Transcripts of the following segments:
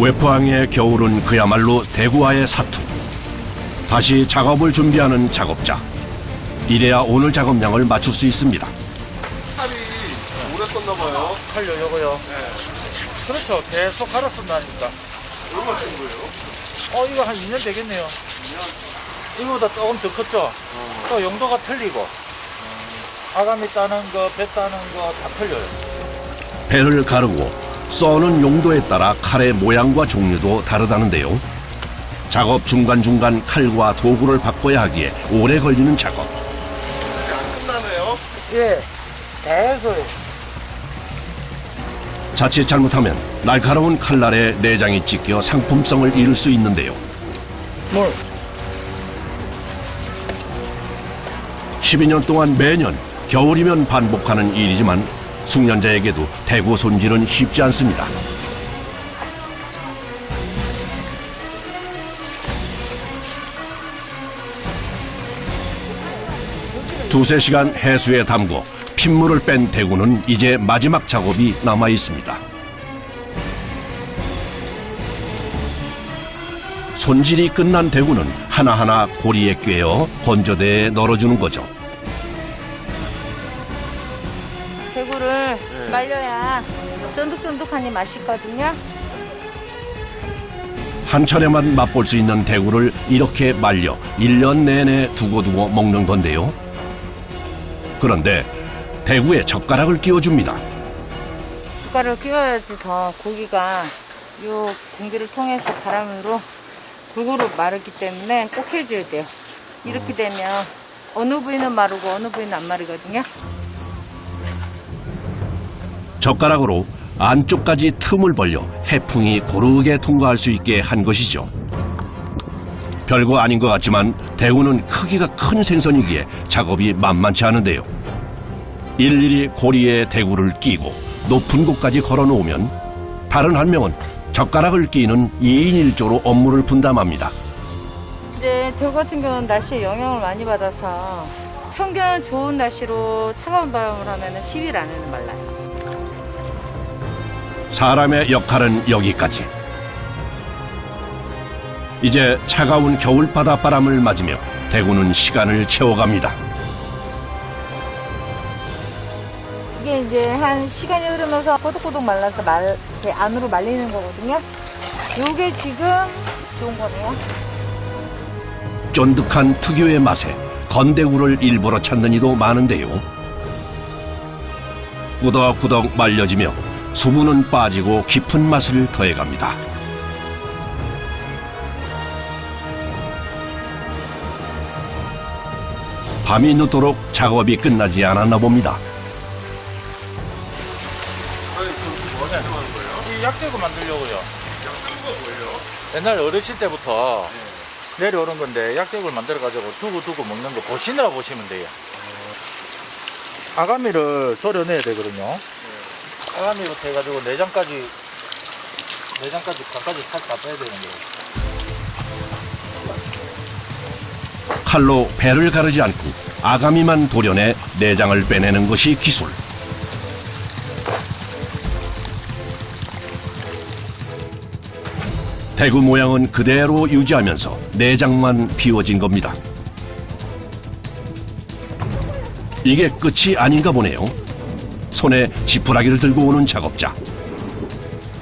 외포항의 겨울은 그야말로 대구와의 사투. 다시 작업을 준비하는 작업자. 이래야 오늘 작업량을 맞출 수 있습니다. 칼이 오래 썼나 봐요. 칼요, 요거요. 네. 그렇죠. 계속 갈아 쓴다니까. 얼마 쓴 거예요? 이거 한 2년 되겠네요. 2년? 이거보다 조금 더 컸죠? 또 용도가 틀리고. 아가미 따는 거, 배 따는 거 다 틀려요. 배를 가르고 써는 용도에 따라 칼의 모양과 종류도 다르다는데요. 작업 중간중간 칼과 도구를 바꿔야 하기에 오래 걸리는 작업. 아직 안 끝나네요. 예, 계속. 자칫 잘못하면 날카로운 칼날에 내장이 찢겨 상품성을 잃을 수 있는데요. 뭘? 12년 동안 매년 겨울이면 반복하는 일이지만 숙련자에게도 대구 손질은 쉽지 않습니다. 두세 시간 해수에 담고 핏물을 뺀 대구는 이제 마지막 작업이 남아 있습니다. 손질이 끝난 대구는 하나하나 고리에 꿰어 건조대에 널어주는 거죠. 대구를 말려야 쫀득쫀득하니 맛있거든요. 한철에만 맛볼 수 있는 대구를 이렇게 말려 1년 내내 두고두고 먹는 건데요. 그런데 대구에 젓가락을 끼워줍니다. 젓가락을 끼워야지 더 고기가 요 공기를 통해서 바람으로 골고루 마르기 때문에 꼭 해줘야 돼요. 이렇게 되면 어느 부위는 마르고 어느 부위는 안 마르거든요. 젓가락으로 안쪽까지 틈을 벌려 해풍이 고르게 통과할 수 있게 한 것이죠. 별거 아닌 것 같지만 대구는 크기가 큰 생선이기에 작업이 만만치 않은데요. 일일이 고리에 대구를 끼고 높은 곳까지 걸어놓으면 다른 한 명은 젓가락을 끼는 2인 1조로 업무를 분담합니다. 이제 대구 같은 경우는 날씨에 영향을 많이 받아서 평균 좋은 날씨로 차가운 바람을 하면 10일 안에는 말라요. 사람의 역할은 여기까지. 이제 차가운 겨울 바닷바람을 맞으며 대구는 시간을 채워갑니다. 이게 이제 한 시간이 흐르면서 꼬독꼬독 말라서 이렇게 안으로 말리는 거거든요. 요게 지금 좋은 거네요. 쫀득한 특유의 맛에 건대구를 일부러 찾는 이도 많은데요. 꾸덕꾸덕 말려지며 수분은 빠지고 깊은 맛을 더해갑니다. 밤이 늦도록 작업이 끝나지 않았나 봅니다. 아니, 그럼 뭐 하시는 거예요? 이 약대구 만들려고요. 약간가 뭐예요? 옛날 어르신 때부터 내려오는 건데 약대구를 만들어가지고 두고 먹는 거 보시느라 보시면 돼요. 아가미를 졸여내야 되거든요. 아가미로 해가지고 내장까지 간까지 살짝 빼야 되는 거예요. 칼로 배를 가르지 않고 아가미만 도려내 내장을 빼내는 것이 기술. 대구 모양은 그대로 유지하면서 내장만 비워진 겁니다. 이게 끝이 아닌가 보네요. 손에 지푸라기를 들고 오는 작업자.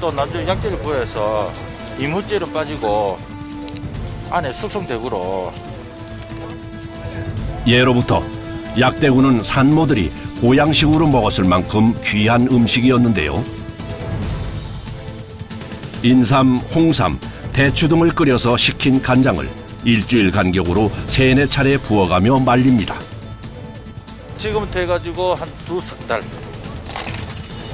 또 나중에 약대를 구해서 이물질은 빠지고 안에 숙성대구로. 예로부터 약대구는 산모들이 보양식으로 먹었을 만큼 귀한 음식이었는데요. 인삼, 홍삼, 대추 등을 끓여서 식힌 간장을 일주일 간격으로 3-4차례 부어가며 말립니다. 지금 돼가지고 한 2-3달.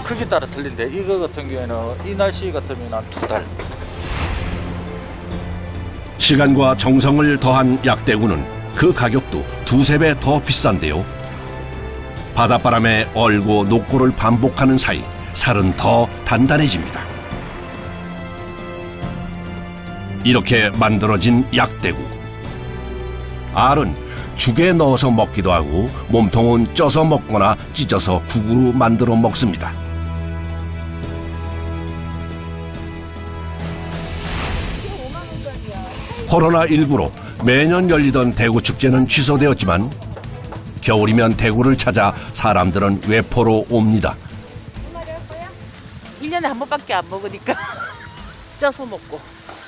크기 따라 틀린데 이거 같은 경우에는 이 날씨 같으면 한 2달. 시간과 정성을 더한 약대구는 그 가격도 2-3배 더 비싼데요. 바닷바람에 얼고 녹고를 반복하는 사이 살은 더 단단해집니다. 이렇게 만들어진 약대구. 알은 죽에 넣어서 먹기도 하고 몸통은 쪄서 먹거나 찢어서 국으로 만들어 먹습니다. 코로나19로 매년 열리던 대구 축제는 취소되었지만 겨울이면 대구를 찾아 사람들은 외포로 옵니다. 1년에 한 번밖에 안 먹으니까 쪄서 먹고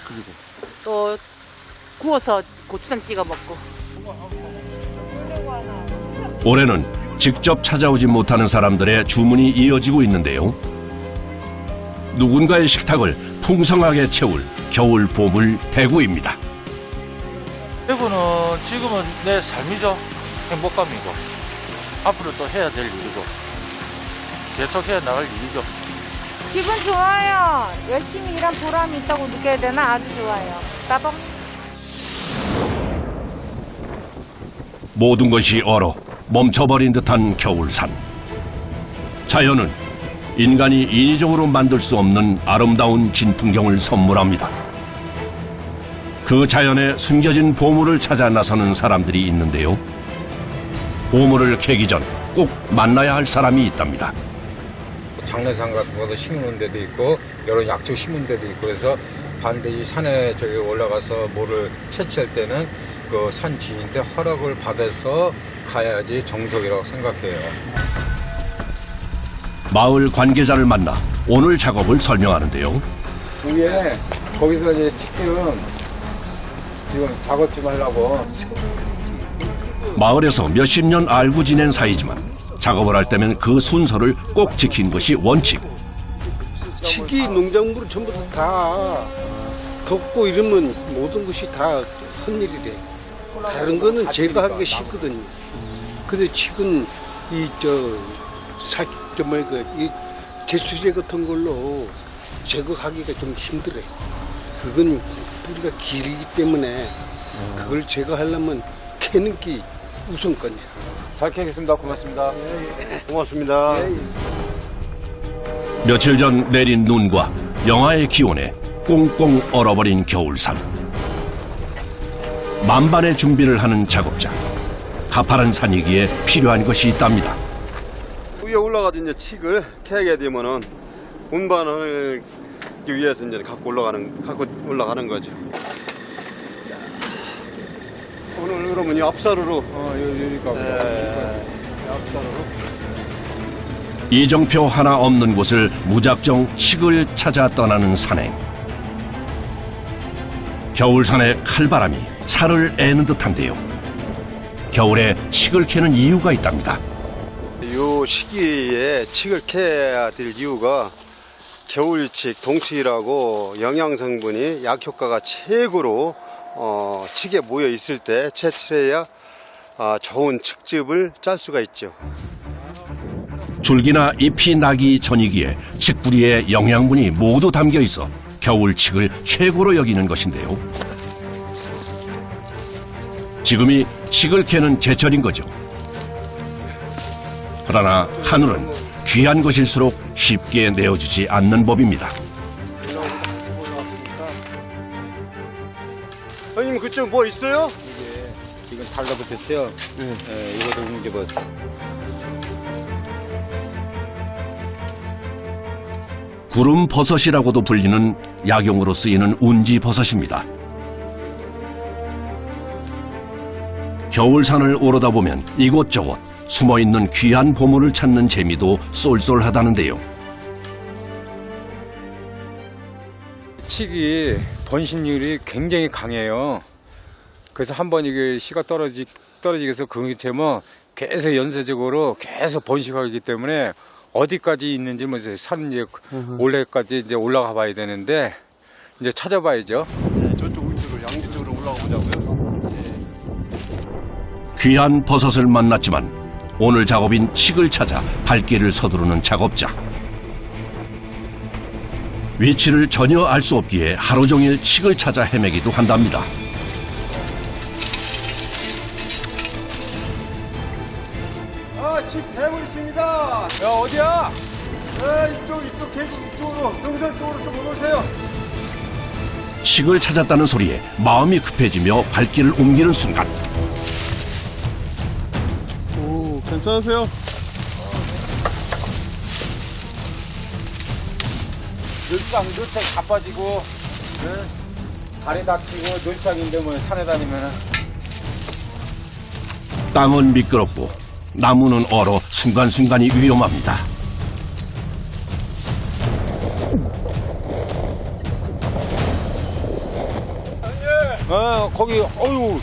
그리고 또 구워서 고추장 찍어 먹고. 올해는 직접 찾아오지 못하는 사람들의 주문이 이어지고 있는데요. 누군가의 식탁을 풍성하게 채울 겨울 보물 대구입니다. 대구는 지금은 내 삶이죠. 행복감이고 앞으로 또 해야 될 일이고 계속해 나갈 일이죠. 기분 좋아요. 열심히 일한 보람이 있다고 느껴야 되나? 아주 좋아요. 따봉. 모든 것이 얼어 멈춰버린 듯한 겨울산. 자연은 인간이 인위적으로 만들 수 없는 아름다운 진풍경을 선물합니다. 그 자연에 숨겨진 보물을 찾아 나서는 사람들이 있는데요. 보물을 캐기 전 꼭 만나야 할 사람이 있답니다. 장례상 같은 것도 심는 데도 있고 여러 약초 심는 데도 있고 그래서 반드시 산에 저기 올라가서 뭐를 채취할 때는 그 산 주인한테 허락을 받아서 가야지 정석이라고 생각해요. 마을 관계자를 만나 오늘 작업을 설명하는데요. 위에 거기서 이제 지금 작업 좀 하려고. 마을에서 몇십 년 알고 지낸 사이지만 작업을 할 때면 그 순서를 꼭 지킨 것이 원칙. 치기 농작물은 전부 다 덮고 이러면 모든 것이 다 헛일이래. 다른 거는 제거하기가 쉽거든요. 근데 지금 이 제수제 같은 걸로 제거하기가 좀 힘들어요. 그건 뿌리가 길기 때문에 그걸 제거하려면 캐는 게 우선권이야. 잘 캐겠습니다. 고맙습니다. 고맙습니다. 며칠 전 내린 눈과 영하의 기온에 꽁꽁 얼어버린 겨울산. 만반의 준비를 하는 작업자. 가파른 산이기에 필요한 것이 있답니다. 위에 올라가서 이제 칡을 캐게 되면은 운반을 하기 위해서 이제 갖고 올라가는 거죠. 자, 오늘 그러면 이 앞사루로 여기가 앞사루로. 이정표 하나 없는 곳을 무작정 칡을 찾아 떠나는 산행. 겨울산의 칼바람이 살을 애는 듯한데요. 겨울에 칡을 캐는 이유가 있답니다. 요 시기에 칡을 캐야 될 이유가 겨울칡, 동칡이라고 영양 성분이 약 효과가 최고로 칡에 모여 있을 때 채취해야 좋은 칡즙을 짤 수가 있죠. 줄기나 잎이 나기 전이기에 칡뿌리에 영양분이 모두 담겨 있어 겨울 칡을 최고로 여기는 것인데요. 지금이 칡을 캐는 제철인 거죠. 그러나 하늘은 귀한 것일수록 쉽게 내어주지 않는 법입니다. 형님 그쪽 뭐 있어요? 지금 달라붙었어요. 이거도 옮겨봐. 구름버섯이라고도 불리는 약용으로 쓰이는 운지버섯입니다. 겨울산을 오르다 보면 이곳저곳 숨어있는 귀한 보물을 찾는 재미도 쏠쏠하다는데요. 칡이 번식률이 굉장히 강해요. 그래서 한번 이게 씨가 떨어지게서 그 채면 계속 연쇄적으로 계속 번식하기 때문에 어디까지 있는지 뭐 산 이제 올해까지 이제 올라가 봐야 되는데 이제 찾아봐야죠. 저쪽 위쪽으로 양지 쪽으로 올라가 보자고요. 귀한 버섯을 만났지만 오늘 작업인 칡을 찾아 발길을 서두르는 작업자. 위치를 전혀 알 수 없기에 하루 종일 칡을 찾아 헤매기도 한답니다. 칡 대고 있습니다. 야 어디야? 이쪽 계속 이쪽으로 동선 쪽으로 좀 오세요. 칡을 찾았다는 소리에 마음이 급해지며 발길을 옮기는 순간 오, 괜찮으세요? 늦상 늦에 다 빠지고 다리 다치고 놀상인데 뭐 산에 다니면은. 땅은 미끄럽고 나무는 얼어 순간순간이 위험합니다. 거기 어유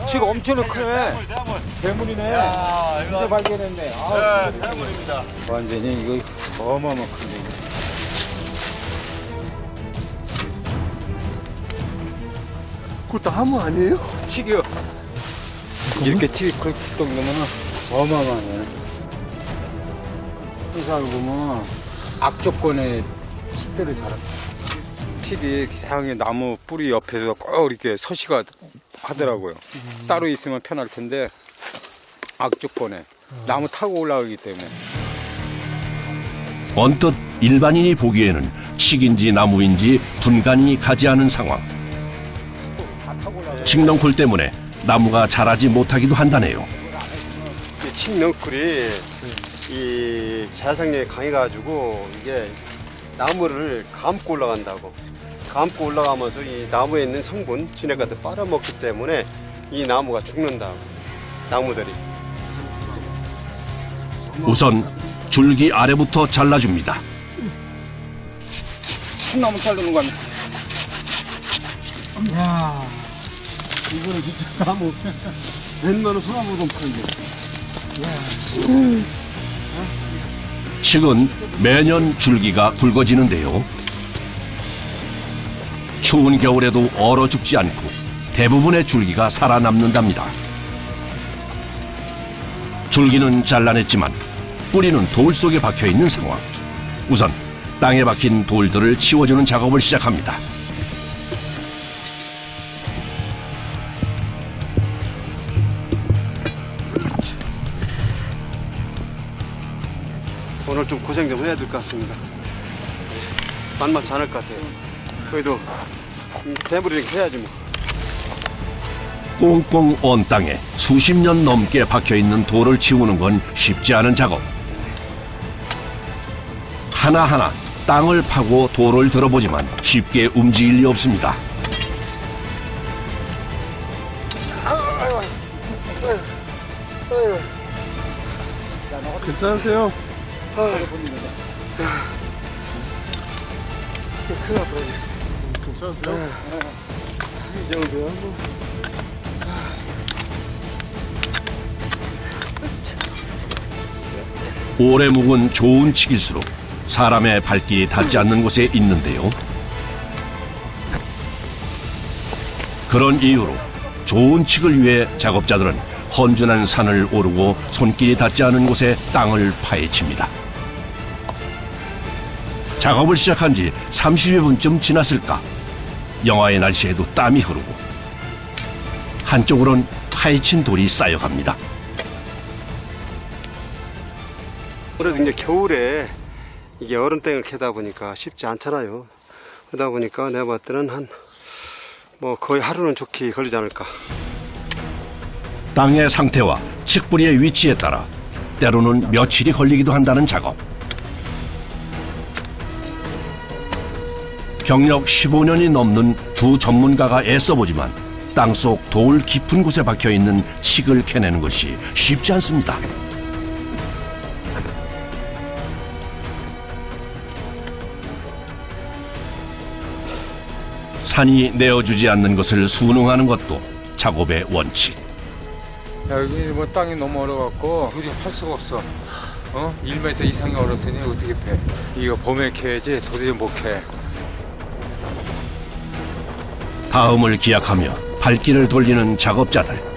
치가 엄청 크네. 대물이네. 이제 발견했네. 대물입니다. 완전히 이거 어마어마 큰데. 그것도 하모 아니에요? 칡이요. 이렇게 칡이 클 정도면 어마어마하네. 항상 보면 악조건에 칡들을 자라. 칡이 이상하게 나무 뿌리 옆에서 꼭 이렇게 서식가 하더라고요. 따로 있으면 편할 텐데 악조건에 나무 타고 올라가기 때문에. 언뜻 일반인이 보기에는 칡인지 나무인지 분간이 가지 않은 상황. 칡넝쿨 때문에 나무가 자라지 못하기도 한다네요. 이 칡넝쿨이 이 자생력이 강해가지고 이게 나무를 감고 올라간다고. 감고 올라가면서 이 나무에 있는 성분, 진액가들 빨아먹기 때문에 이 나무가 죽는다고. 나무들이. 우선 줄기 아래부터 잘라줍니다. 순나무 자르는 거 아니야? 이거는 진짜 나무 맨날은 소나무도 파는데. 칡은 매년 줄기가 굵어지는데요. 추운 겨울에도 얼어 죽지 않고 대부분의 줄기가 살아남는답니다. 줄기는 잘라냈지만 뿌리는 돌 속에 박혀있는 상황. 우선 땅에 박힌 돌들을 치워주는 작업을 시작합니다. 오늘 좀 고생 좀 해야 될 것 같습니다. 만만치 않을 것 같아요. 그래도 대물이니까 해야지 뭐. 꽁꽁 언 땅에 수십 년 넘게 박혀있는 돌을 치우는 건 쉽지 않은 작업. 하나하나 땅을 파고 돌을 들어보지만 쉽게 움직일 리 없습니다. 괜찮으세요? 괜찮으세요? 이 정도야 뭐. 오래 묵은 좋은 칡일수록 사람의 발길이 닿지 않는 곳에 있는데요. 그런 이유로 좋은 칡을 위해 작업자들은 헌준한 산을 오르고 손길이 닿지 않은 곳에 땅을 파헤칩니다. 작업을 시작한 지 30여 분쯤 지났을까. 영하의 날씨에도 땀이 흐르고 한쪽으론 파헤친 돌이 쌓여갑니다. 그래도 이제 겨울에 이게 얼음땡을 캐다 보니까 쉽지 않잖아요. 그러다 보니까 내가 봤을 때는 한 뭐 거의 하루는 좋게 걸리지 않을까. 땅의 상태와 칡뿌리의 위치에 따라 때로는 며칠이 걸리기도 한다는 작업. 경력 15년이 넘는 두 전문가가 애써보지만 땅속 돌 깊은 곳에 박혀있는 칡을 캐내는 것이 쉽지 않습니다. 산이 내어주지 않는 것을 순응하는 것도 작업의 원칙. 여기 뭐 땅이 너무 얼어갖고 도저히 할 수가 없어. 1m 이상이 얼었으니 어떻게 패? 이거 봄에 캐야지 도저히 못 캐. 다음을 기약하며 발길을 돌리는 작업자들.